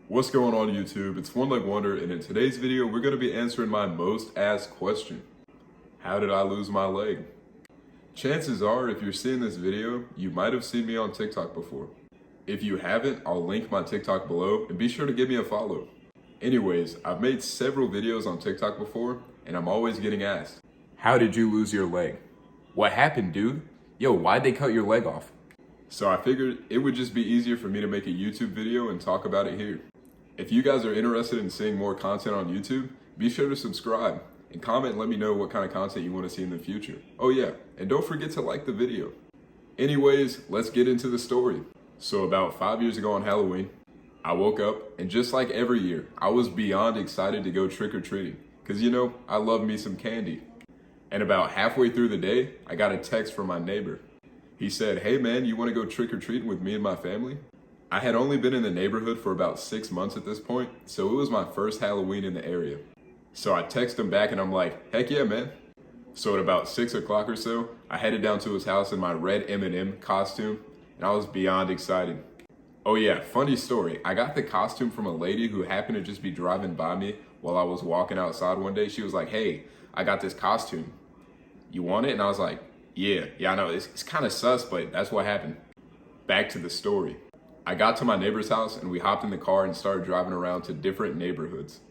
What's going on YouTube? It's Onelegwonderr, and in today's video we're going to be answering my most asked question. How did I lose my leg? Chances are if you're seeing this video, you might have seen me on TikTok before. If you haven't, I'll link my TikTok below and be sure to give me a follow. Anyways, I've made several videos on TikTok before and I'm always getting asked, how did you lose your leg? What happened, dude? Yo, why'd they cut your leg off? So I figured it would just be easier for me to make a YouTube video and talk about it here. If you guys are interested in seeing more content on YouTube, be sure to subscribe and comment and let me know what kind of content you want to see in the future. Oh yeah, and don't forget to like the video. Anyways, let's get into the story. So about 5 years ago on Halloween, I woke up and just like every year, I was beyond excited to go trick-or-treating. Cause you know, I love me some candy. And about halfway through the day, I got a text from my neighbor. He said, hey man, you wanna go trick-or-treating with me and my family? I had only been in the neighborhood for about 6 months at this point, so it was my first Halloween in the area. So I text him back and I'm like, heck yeah, man. So at about 6 o'clock or so, I headed down to his house in my red M&M costume, and I was beyond excited. Oh yeah, funny story. I got the costume from a lady who happened to just be driving by me while I was walking outside one day. She was like, hey, I got this costume. You want it? And I was like, yeah, I know, it's kind of sus, but that's what happened. Back to the story. I got to my neighbor's house and we hopped in the car and started driving around to different neighborhoods.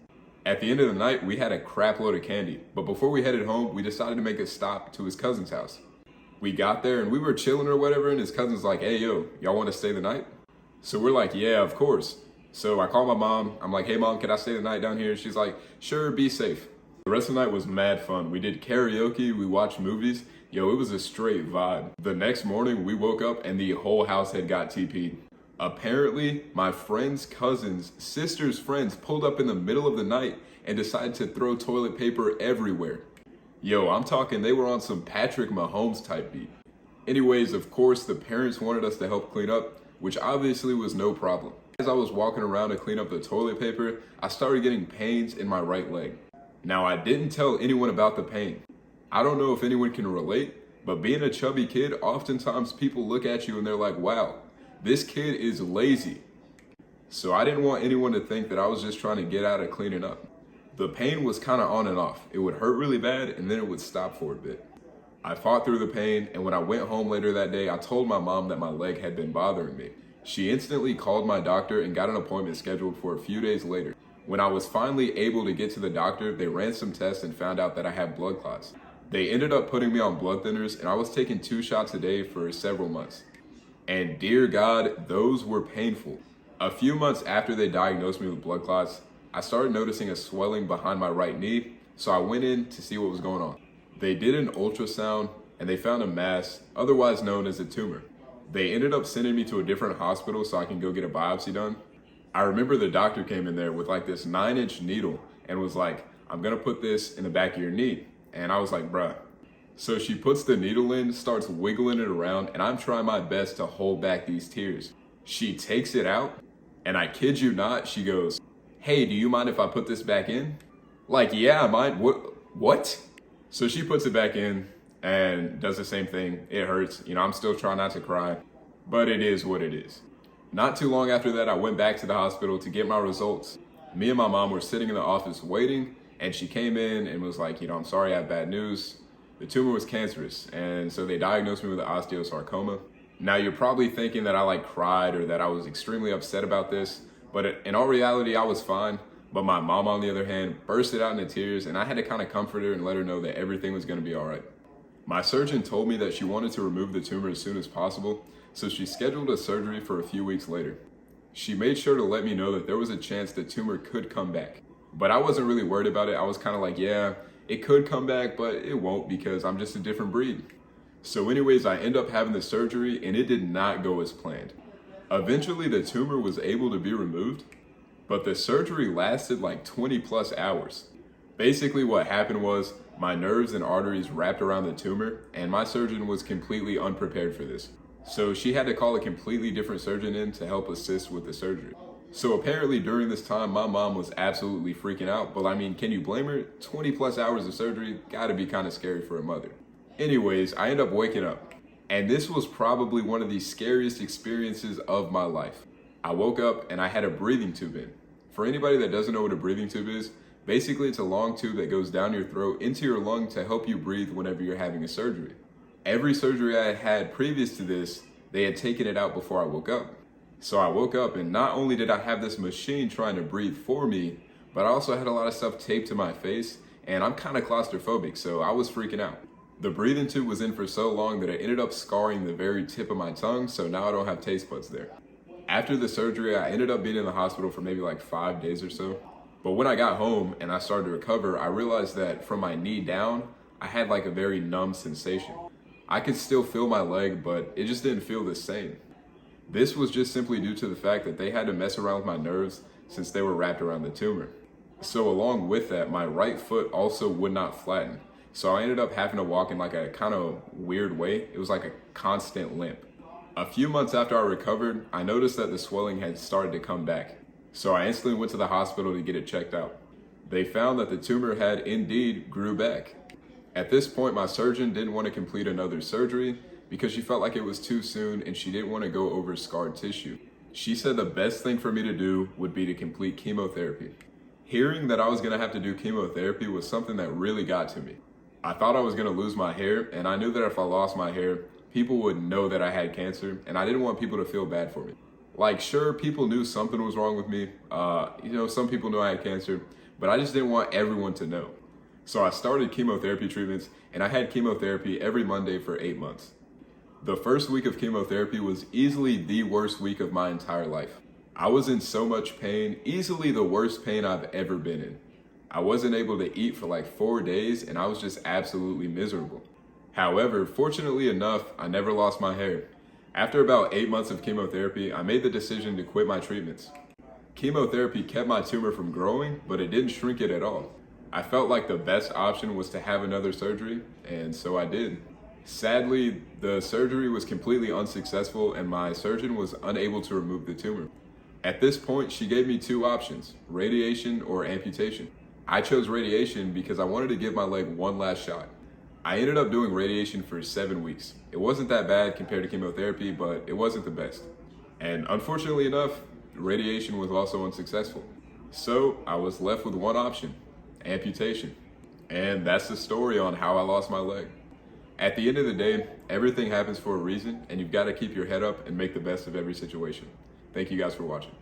At the end of the night, we had a crap load of candy, but before we headed home, we decided to make a stop to his cousin's house. We got there and we were chilling or whatever, and his cousin's like, hey, yo, y'all want to stay the night? So we're like, yeah, of course. So I called my mom. I'm like, hey mom, can I stay the night down here? She's like, sure, be safe. The rest of the night was mad fun. We did karaoke, we watched movies. Yo, it was a straight vibe. The next morning, we woke up and the whole house had got TP'd. Apparently, my friend's cousin's sister's friends pulled up in the middle of the night and decided to throw toilet paper everywhere. Yo, I'm talking they were on some Patrick Mahomes type beat. Anyways, of course, the parents wanted us to help clean up, which obviously was no problem. As I was walking around to clean up the toilet paper, I started getting pains in my right leg. Now, I didn't tell anyone about the pain. I don't know if anyone can relate, but being a chubby kid, oftentimes people look at you and they're like, wow, this kid is lazy. So I didn't want anyone to think that I was just trying to get out of cleaning up. The pain was kind of on and off. It would hurt really bad and then it would stop for a bit. I fought through the pain, and when I went home later that day, I told my mom that my leg had been bothering me. She instantly called my doctor and got an appointment scheduled for a few days later. When I was finally able to get to the doctor, they ran some tests and found out that I had blood clots. They ended up putting me on blood thinners, and I was taking 2 shots a day for several months. And dear God, those were painful. A few months after they diagnosed me with blood clots, I started noticing a swelling behind my right knee, so I went in to see what was going on. They did an ultrasound and they found a mass, otherwise known as a tumor. They ended up sending me to a different hospital so I can go get a biopsy done. I remember the doctor came in there with like this 9-inch needle and was like, I'm gonna put this in the back of your knee. And I was like, bruh. So she puts the needle in, starts wiggling it around, and I'm trying my best to hold back these tears. She takes it out, and I kid you not, she goes, hey, do you mind if I put this back in? Like, yeah, I mind. What? So she puts it back in and does the same thing. It hurts. You know, I'm still trying not to cry, but it is what it is. Not too long after that, I went back to the hospital to get my results. Me and my mom were sitting in the office waiting, and she came in and was like, you know, I'm sorry, I have bad news. The tumor was cancerous, and so they diagnosed me with an osteosarcoma. Now, you're probably thinking that I like cried or that I was extremely upset about this, but in all reality, I was fine. But my mom, on the other hand, bursted out into tears, and I had to kind of comfort her and let her know that everything was going to be all right. My surgeon told me that she wanted to remove the tumor as soon as possible, so she scheduled a surgery for a few weeks later. She made sure to let me know that there was a chance the tumor could come back. But I wasn't really worried about it. I was kind of like, yeah, it could come back, but it won't because I'm just a different breed. So anyways, I end up having the surgery and it did not go as planned. Eventually the tumor was able to be removed, but the surgery lasted like 20 plus hours. Basically what happened was my nerves and arteries wrapped around the tumor and my surgeon was completely unprepared for this. So she had to call a completely different surgeon in to help assist with the surgery. So apparently during this time, my mom was absolutely freaking out, but I mean, can you blame her? 20 plus hours of surgery, gotta be kind of scary for a mother. Anyways, I end up waking up, and this was probably one of the scariest experiences of my life. I woke up and I had a breathing tube in. For anybody that doesn't know what a breathing tube is, basically it's a long tube that goes down your throat into your lung to help you breathe whenever you're having a surgery. Every surgery I had had previous to this, they had taken it out before I woke up. So I woke up and not only did I have this machine trying to breathe for me, but I also had a lot of stuff taped to my face, and I'm kind of claustrophobic, so I was freaking out. The breathing tube was in for so long that it ended up scarring the very tip of my tongue, so now I don't have taste buds there. After the surgery, I ended up being in the hospital for maybe like 5 days or so. But when I got home and I started to recover, I realized that from my knee down, I had like a very numb sensation. I could still feel my leg, but it just didn't feel the same. This was just simply due to the fact that they had to mess around with my nerves since they were wrapped around the tumor. So along with that, my right foot also would not flatten. So I ended up having to walk in like a kind of weird way. It was like a constant limp. A few months after I recovered, I noticed that the swelling had started to come back. So I instantly went to the hospital to get it checked out. They found that the tumor had indeed grew back. At this point, my surgeon didn't want to complete another surgery because she felt like it was too soon and she didn't want to go over scarred tissue. She said the best thing for me to do would be to complete chemotherapy. Hearing that I was going to have to do chemotherapy was something that really got to me. I thought I was going to lose my hair, and I knew that if I lost my hair, people would know that I had cancer, and I didn't want people to feel bad for me. Like, sure, people knew something was wrong with me. Some people knew I had cancer, but I just didn't want everyone to know. So I started chemotherapy treatments, and I had chemotherapy every Monday for 8 months. The first week of chemotherapy was easily the worst week of my entire life. I was in so much pain, easily the worst pain I've ever been in. I wasn't able to eat for like 4 days, and I was just absolutely miserable. However, fortunately enough, I never lost my hair. After about 8 months of chemotherapy, I made the decision to quit my treatments. Chemotherapy kept my tumor from growing, but it didn't shrink it at all. I felt like the best option was to have another surgery, and so I did. Sadly, the surgery was completely unsuccessful and my surgeon was unable to remove the tumor. At this point, she gave me 2 options, radiation or amputation. I chose radiation because I wanted to give my leg one last shot. I ended up doing radiation for 7 weeks. It wasn't that bad compared to chemotherapy, but it wasn't the best. And unfortunately enough, radiation was also unsuccessful. So I was left with one option, amputation. And that's the story on how I lost my leg. At the end of the day, everything happens for a reason, and you've got to keep your head up and make the best of every situation. Thank you guys for watching.